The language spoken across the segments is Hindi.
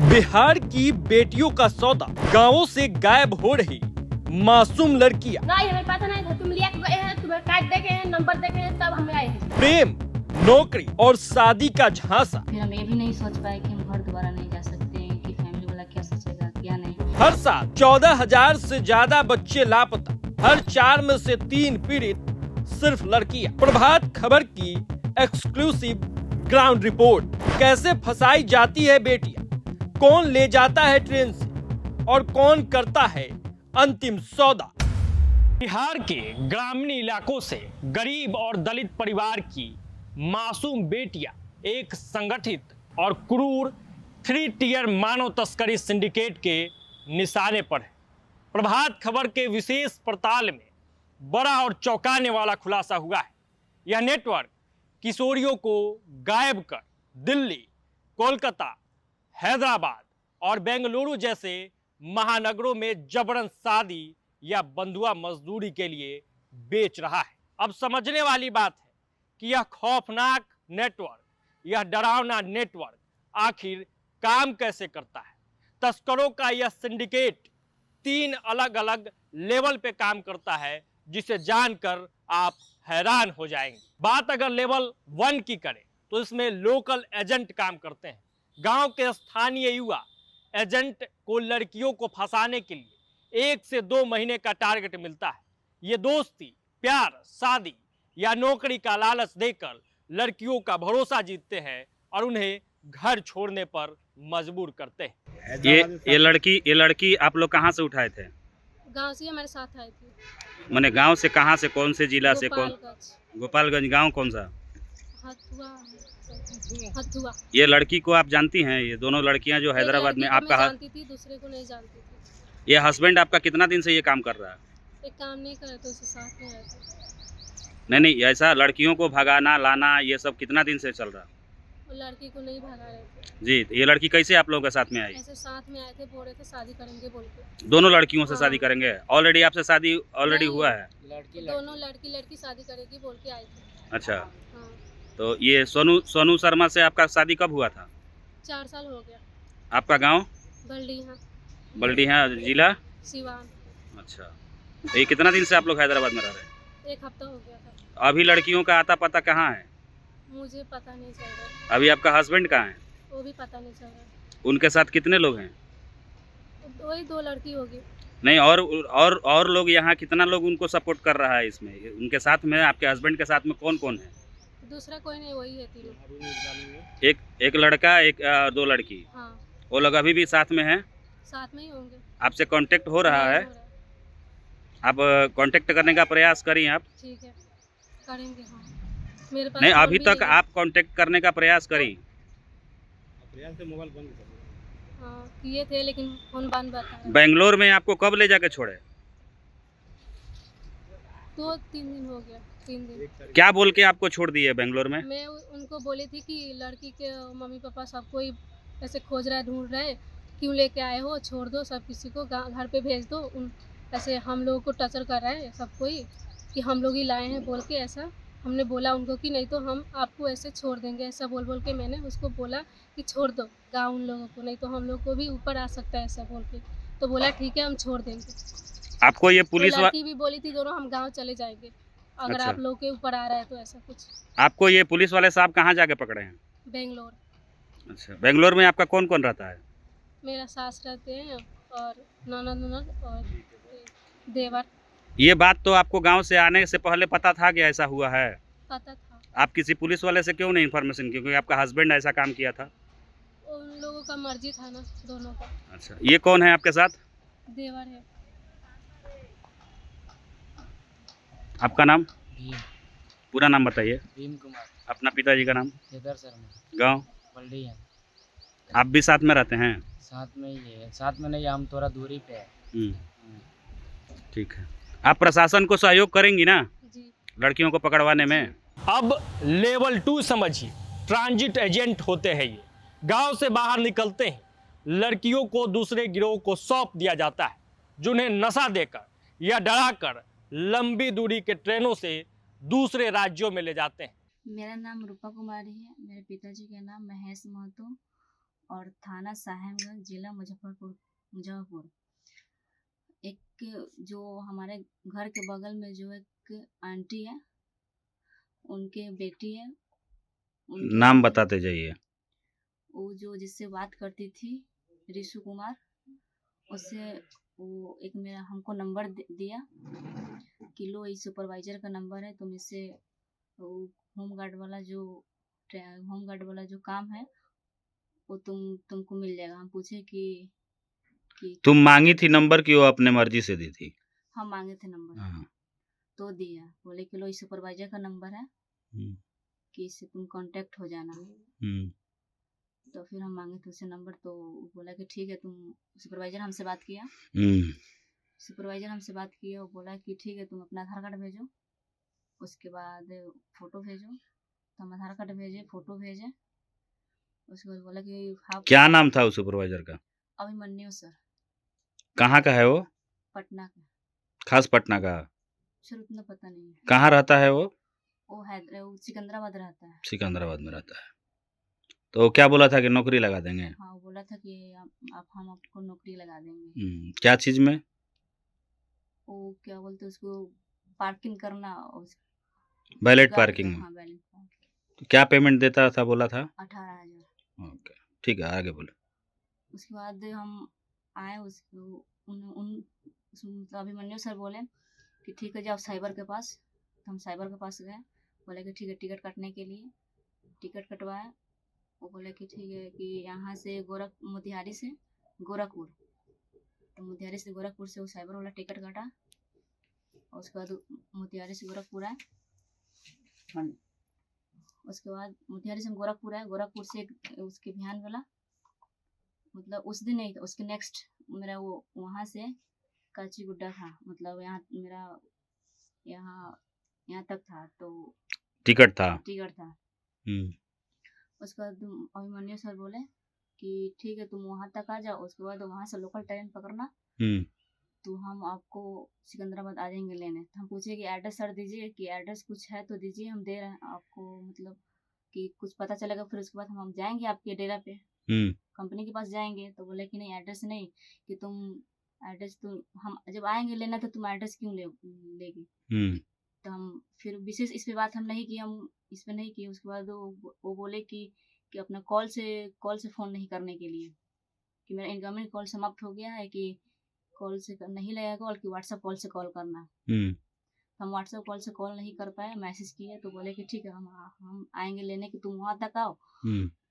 बिहार की बेटियों का सौदा, गांवों से गायब हो रही मासूम लड़कियां। नहीं, हमें पता नहीं था। तुम लिया के गए हैं, तुम्हें कार्ड देखे हैं, नंबर देखे हैं, तब हम आए हैं। प्रेम, नौकरी और शादी का झांसा। फिर हम ये भी नहीं सोच पाए कि हम घर दोबारा नहीं जा सकते हैं, कि फैमिली वाला क्या सोचेगा क्या नहीं। हर साल 14,000 से ज्यादा बच्चे लापता, हर 4 में से 3 पीड़ित सिर्फ लड़कियां। प्रभात खबर की एक्सक्लूसिव ग्राउंड रिपोर्ट। कैसे फंसाई जाती है बेटियां, कौन ले जाता है ट्रेन से और कौन करता है अंतिम सौदा। बिहार के ग्रामीण इलाकों से गरीब और दलित परिवार की मासूम बेटियां एक संगठित और क्रूर 3 टियर मानव तस्करी सिंडिकेट के निशाने पर है। प्रभात खबर के विशेष पड़ताल में बड़ा और चौंकाने वाला खुलासा हुआ है। यह नेटवर्क किशोरियों को गायब कर दिल्ली, कोलकाता, हैदराबाद और बेंगलुरु जैसे महानगरों में जबरन शादी या बंधुआ मजदूरी के लिए बेच रहा है। अब समझने वाली बात है कि यह खौफनाक नेटवर्क, यह डरावना नेटवर्क आखिर काम कैसे करता है। तस्करों का यह सिंडिकेट 3 अलग अलग लेवल पे काम करता है, जिसे जानकर आप हैरान हो जाएंगे। बात अगर लेवल 1 की करें तो इसमें लोकल एजेंट काम करते हैं। गांव के स्थानीय युवा एजेंट को लड़कियों को फंसाने के लिए 1 से 2 महीने का टारगेट मिलता है। ये दोस्ती, प्यार, शादी या नौकरी का लालच देकर लड़कियों का भरोसा जीतते हैं और उन्हें घर छोड़ने पर मजबूर करते हैं। ये लड़की आप लोग कहाँ से उठाए थे? गांव से हमारे साथ आई थी। मैंने गांव से कहाँ से, कौन से जिला से? कौन? गोपालगंज। गोपालगंज। गांव कौन सा? हथुआ। ये लड़की को आप जानती हैं? ये दोनों लड़कियां जो हैदराबाद में आपका जानती थी, दूसरे को नहीं जानती थी। ये हस्बैंड आपका कितना दिन से ये काम कर रहा है? एक काम नहीं करे तो उसके साथ में आए थे। नहीं, ऐसा लड़कियों को भगाना लाना ये सब कितना दिन से चल रहा है? वो लड़की को नहीं भगा रहे थे जी। ये लड़की कैसे आप लोगों के साथ में आई? ऐसे साथ में आए थे, बोल रहे थे शादी करेंगे बोल के। दोनों लड़कियों से हाँ। शादी करेंगे? ऑलरेडी आपसे शादी ऑलरेडी हुआ है? दोनों लड़की शादी करेगी बोल के आई थी। अच्छा। हाँ। तो ये सोनू शर्मा से आपका शादी कब हुआ था? 4 साल हो गया। आपका गाँव? बल्डीहा, जिला सिवान। अच्छा। ये कितना दिन से आप लोग हैदराबाद में रह रहे हैं? 1 हफ्ता हो गया था। अभी लड़कियों का आता पता कहाँ है? मुझे पता नहीं चल रहा। अभी आपका हस्बैंड कहाँ है? वो भी पता नहीं चल रहा। उनके साथ कितने लोग हैं? वही 2 लड़की होगी। नहीं, और लोग यहाँ कितना लोग उनको सपोर्ट कर रहा है इसमें? उनके साथ में आपके हस्बैंड के साथ में कौन कौन है? दूसरा कोई नहीं, वही है 3। एक लड़का, 2 लड़की। हाँ। वो लोग अभी भी साथ में हैं? साथ में ही होंगे। आपसे कांटेक्ट हो रहा है? नहीं हो रहा। आप कांटेक्ट करने का प्रयास करिए आप। ठीक है, करेंगे। हाँ, मेरे पास नहीं, फोन अभी भी तक नहीं आप कांटेक्ट करने का प्रयास करिए। हाँ, किए थे लेकिन फोन बंद बता। बेंगलोर में आपको कब ले जाके छोड़े? 2-3 दिन हो गया। 3 दिन। क्या बोल के आपको छोड़ दिए बेंगलोर में? मैं उनको बोली थी कि लड़की के मम्मी पापा सब कोई ऐसे खोज रहा है, ढूंढ रहे, क्यों लेके आए हो, छोड़ दो, सब किसी को घर पे भेज दो। ऐसे हम लोगों को टचर कर रहा है सब कोई कि हम लोग ही लाए हैं बोल के। ऐसा हमने बोला उनको कि नहीं तो हम आपको ऐसे छोड़ देंगे। ऐसा बोल के मैंने उसको बोला कि छोड़ दो गाँव उन लोगों को, नहीं तो हम लोग को भी ऊपर आ सकता है, ऐसा बोल के। तो बोला ठीक है, हम छोड़ देंगे। आपको ये पुलिस तो लड़की भी बोली थी दोनों हम गाँव चले जाएंगे अगर अच्छा। आप लोग के ऊपर आ रहा है तो। ऐसा कुछ। आपको ये पुलिस वाले साहब कहाँ जाके पकड़े हैं? बेंगलोर। अच्छा। बेंगलोर में आपका कौन कौन रहता है? मेरा सास रहते हैं और ननद और देवर। ये बात तो आपको गांव से आने से पहले पता था कि ऐसा हुआ है? पता था। आप किसी पुलिस वाले से क्यों नहीं इन्फॉर्मेशन, क्योंकि आपका हस्बैंड ऐसा काम किया था? उन लोगों का मर्जी था ना, दोनों का। अच्छा। ये कौन है आपके साथ? देवर है। आपका नाम? भीम। पूरा नाम बताइए। भीम कुमार। अपना पिताजी का नाम? केदार शर्मा। गाँव? बल्डीहा। आप भी साथ में रहते हैं? साथ में ही है, साथ में नहीं, हम थोड़ा दूरी पे है। ठीक है। आप प्रशासन को सहयोग करेंगी ना जी। लड़कियों को पकड़वाने में? अब लेवल 2 समझिए, ट्रांजिट एजेंट होते हैं ये। गांव से बाहर निकलते हैं, लड़कियों को दूसरे गिरोह को सौंप दिया जाता है, जिन्हें नशा देकर या डराकर लंबी दूरी के ट्रेनों से दूसरे राज्यों में ले जाते हैं। मेरा नाम रूपा कुमारी है। मेरे पिताजी का नाम महेश महतो और थाना साहेबगंज, जिला मुजफ्फरपुर। एक जो हमारे घर के बगल में जो एक आंटी है, उनके बेटी है, नाम बताते जाइए। वो जो जिससे बात करती थी, रिशु कुमार, उससे वो एक मेरा हमको नंबर दिया कि लो, ये सुपरवाइजर का नंबर है, तुम इससे होम गार्ड वाला जो काम है वो तुमको मिल जाएगा। हम पूछे कि तुम मांगी थी नंबर कि वो अपने मर्जी से दी थी? हम मांगे थे नंबर। हाँ। तो दिया, बोले कि लो, ये सुपरवाइजर का नंबर है कि इससे तुम कांटेक्ट हो जाना। तो फिर हम मांगे थे उससे नंबर, तो बोला कि ठीक है, तुम सुपरवाइजर हमसे बात किया। वो बोला कि ठीक है, तुम अपना आधार कार्ड भेजो, उसके बाद फोटो भेजो। तो हम आधार कार्ड भेजे, फोटो भेजे। उसके बाद बोला कि क्या नाम था उस सुपरवाइजर का? अभिमन्यु सर। कहाँ का है वो? पटना का। खास पटना का? सर उतना पता नहीं है। कहाँ रहता है वो? वो सिकंदराबाद रहता है। सिकंदराबाद में रहता है। तो क्या बोला था कि नौकरी लगा देंगे? हाँ, वो बोला था कि हम आपको नौकरी लगा देंगे। क्या चीज में? वो क्या बोलते उसको, पार्किंग करना, वैलेट पार्किंग में। हाँ, वैलेट पार्किंग। तो क्या पेमेंट देता था बोला था? 18,000। ओके, ठीक है, आगे बोलो। उसके बाद हम आए, अभिमन्यु सर बोले कि ठीक है, जाओ साइबर के पास। तो हम साइबर के पास गए, बोले कि ठीक है, टिकट काटने के लिए टिकट कटवाया। वो बोले कि ठीक है, कि यहाँ से मोतिहारी से गोरखपुर, तो मोतिहारी से गोरखपुर से वो साइबर वाला टिकट काटा। और उसके बाद मोतिहारी से गोरखपुर आए। उसके बाद मोतिहारी से हम गोरखपुर आए। गोरखपुर से उसके बिहान वाला, मतलब उस दिन नहीं था, उसके नेक्स्ट मेरा वो वहाँ से काचीगुड्डा था, मतलब यहाँ मेरा यहाँ तक था। तो टिकट था। उसके बाद अभिमन्यु सर बोले कि ठीक है, तुम वहाँ तक आ जाओ, उसके बाद वहाँ से लोकल ट्रेन पकड़ना, तो हम आपको सिकंदराबाद आ जाएंगे लेने। तो हम पूछे कि एड्रेस सर दीजिए, कि एड्रेस कुछ है तो दीजिए, हम दे रहे हैं आपको, मतलब कि कुछ पता चलेगा, फिर उसके बाद हम जाएंगे आपके डेरा पे, कंपनी के पास जाएंगे। तो बोले कि नहीं, एड्रेस नहीं, कि हम जब आएंगे लेना तो तुम एड्रेस क्यों लेगी। तो हम फिर विशेष इस पे बात हम नहीं किए। उसके बाद वो बोले कि अपना कॉल से फ़ोन नहीं करने के लिए, कि मेरा इनकमिंग कॉल समाप्त हो गया है, कि कॉल से नहीं लगेगा कॉल, कि व्हाट्सएप कॉल से कॉल करना। हम व्हाट्सएप कॉल से कॉल नहीं कर पाए, मैसेज किए। तो बोले कि ठीक है, हम आएंगे लेने, कि तुम वहाँ तक आओ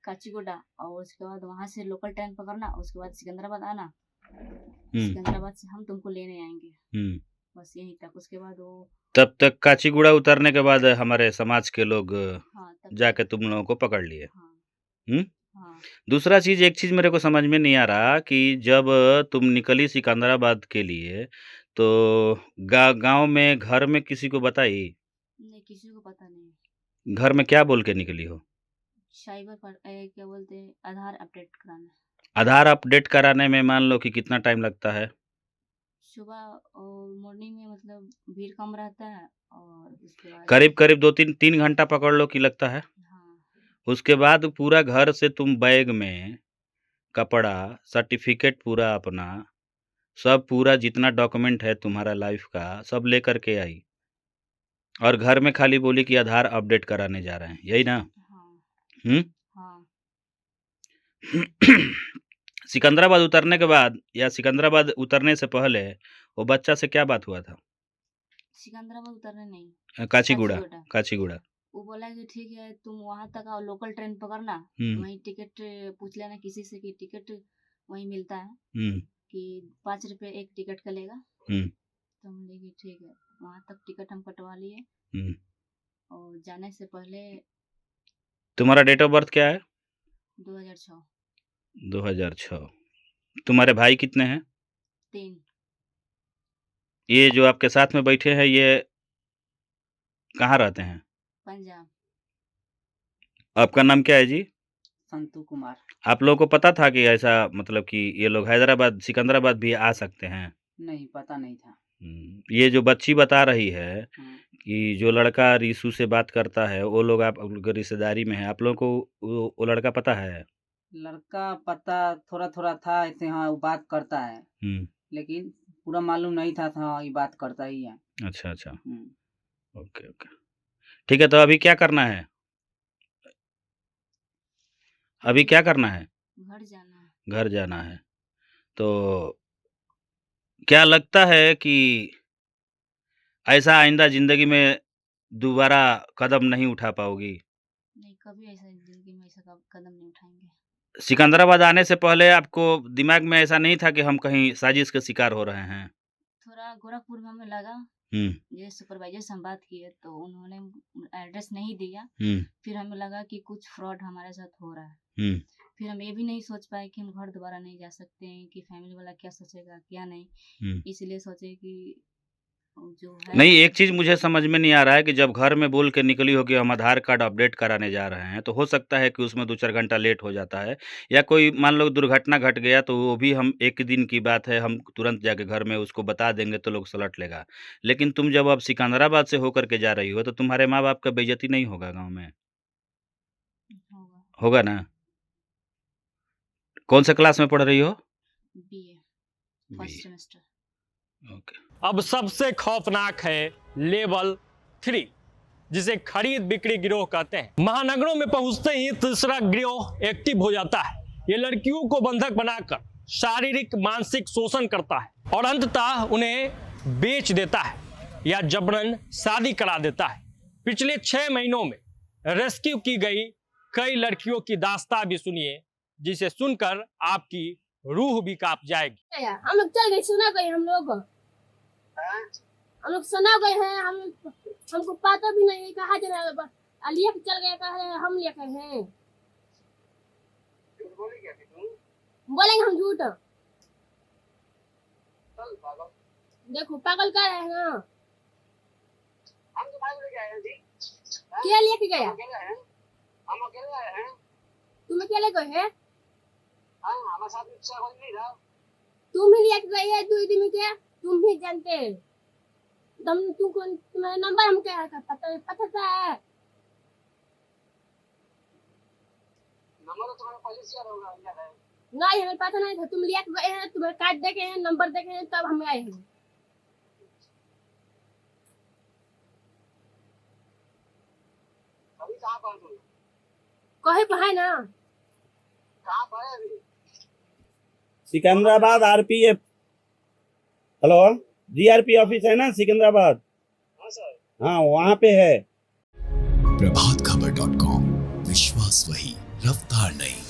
काचीगुडा, और उसके बाद वहाँ से लोकल ट्रेन पकड़ना, उसके बाद सिकंदराबाद आना, सिकंदराबाद से हम तुमको लेने आएंगे। बस यहीं तक। उसके बाद वो तब तक काचीगुड़ा उतरने के बाद हमारे समाज के लोग जाके तुम लोगों को पकड़ लिए। दूसरा चीज, एक चीज मेरे को समझ में नहीं आ रहा कि जब तुम निकली सिकंदराबाद के लिए, तो गांव में घर में किसी को बताई? नहीं, किसी को पता नहीं। घर में क्या बोल के निकली हो? साइबर पर क्या बोलते हैं, आधार अपडेट कराना। आधार अपडेट कराने में मान लो कि कितना टाइम लगता है? सुबह और मॉर्निंग में, मतलब भीड़ कम रहता है, और उसके बाद करीब 2-3 घंटा पकड़ लो कि लगता है। हाँ। उसके बाद पूरा घर से तुम बैग में कपड़ा, सर्टिफिकेट पूरा अपना, सब पूरा जितना डॉक्यूमेंट है तुम्हारा लाइफ का, सब लेकर के आई, और घर में खाली बोली कि आधार अपडेट कराने जा रहे हैं, यही ना? हाँ। सिकंदराबाद उतरने के बाद या सिकंदराबाद उतरने से पहले वो बच्चा से क्या बात हुआ था? सिकंदराबाद उतरने नहीं, काचीगुड़ा। वो बोला कि ठीक है, तुम वहाँ तक आओ, लोकल ट्रेन पकड़ना, वहीं टिकट पूछ लेना किसी से, कि टिकट वहीं मिलता है, कि 5 रुपये एक टिकट का लेगा। तो हम बोले कि ठीक है, वहाँ तक टिकट हम कटवा लिए। और जाने से पहले तुम्हारा डेट ऑफ बर्थ क्या है? 2006। 2006। तुम्हारे भाई कितने हैं? 3। ये जो आपके साथ में बैठे हैं, ये कहाँ रहते हैं? पंजाब। आपका नाम क्या है जी? संतू कुमार। आप लोगों को पता था कि ऐसा, मतलब कि ये लोग हैदराबाद सिकंदराबाद भी आ सकते हैं? नहीं, पता नहीं था। ये जो बच्ची बता रही है कि जो लड़का रिशु से बात करता है, वो लोग आप लोग रिश्तेदारी में है, आप लोगों को वो लड़का पता है? लड़का पता थोड़ा थोड़ा था ऐसे, हाँ वो बात करता है, लेकिन पूरा मालूम नहीं था, हाँ ये बात करता ही है। अच्छा अच्छा, ओके ओके, ठीक है। तो अभी क्या करना है? अभी क्या करना है? घर जाना है। घर जाना है। तो क्या लगता है कि ऐसा आइंदा ज़िंदगी में दोबारा कदम नहीं उठा पाओगी? नहीं, कभी ऐसा जिंदगी में ऐसा कदम नहीं उठाएंगे। सिकंदराबाद आने से पहले आपको दिमाग में ऐसा नहीं था कि हम कहीं साजिश के शिकार हो रहे हैं? थोड़ा गोरखपुर में हमें लगा, ये सुपरवाइजर से हम बात किए तो उन्होंने एड्रेस नहीं दिया। फिर हमें लगा कि कुछ फ्रॉड हमारे साथ हो रहा है। फिर हम ये भी नहीं सोच पाए कि हम घर दोबारा नहीं जा सकते हैं, कि फैमिली वाला क्या सोचेगा क्या नहीं, इसलिए सोचे कि जो है। नहीं, एक चीज़ मुझे समझ में नहीं आ रहा है कि जब घर में बोल के निकली हो कि हम आधार कार्ड अपडेट कराने जा रहे हैं, तो हो सकता है कि उसमें 2-4 घंटा लेट हो जाता है, या कोई मान लो दुर्घटना घट गया तो वो भी हम 1 दिन की बात है, हम तुरंत जाके घर में उसको बता देंगे तो लोग सलट लेगा। लेकिन तुम जब अब सिकंदराबाद से होकर के जा रही हो, तो तुम्हारे माँ-बाप का बेइज़्ज़ती नहीं होगा गाँव में? होगा। होगा ना? कौन से क्लास में पढ़ रही हो? BA first semester. ओके। अब सबसे खौफनाक है लेवल 3, जिसे खरीद बिक्री गिरोह कहते हैं। महानगरों में पहुंचते ही तीसरा गिरोह एक्टिव हो जाता है। ये लड़कियों को बंधक बनाकर शारीरिक मानसिक शोषण करता है और अंततः उन्हें बेच देता है या जबरन शादी करा देता है। पिछले 6 महीनों में रेस्क्यू की गई कई लड़कियों की दास्तां भी सुनिए, जिसे सुनकर आपकी रूह भी कांप जाएगी। हम लोग चल गए, सुना गए हम लोग सुना गए हैं, हमको पता भी नहीं कहाँ चला लिया के चल गया, कहा हम लेकर हैं। बोलेंगे हम झूठ? देखो पागल कर रहे हैं ना, क्या लेके गया? तुम अकेले गए हैं? तुम ही लेके गए हैं 2 दिन के, तुम भी जानते हैं। तुमको तुम्हारा नंबर हम क्या पता था? नंबर तो तुम्हारा पहले से याद होगा। नहीं, हमें पता नहीं था। तुम लेके गए हैं, तुम्हारे कार्ड देखे हैं, नंबर देखे हैं, तब हम आए हैं। अभी कहाँ पर तुम? कहीं पर है ना? कहाँ पर है अभी? Secunderabad RPF, hello GRP office है ना सिकंदराबाद? हाँ सर। हाँ वहाँ पे है। प्रभातखबर.com, विश्वास वही, रफ्तार नहीं।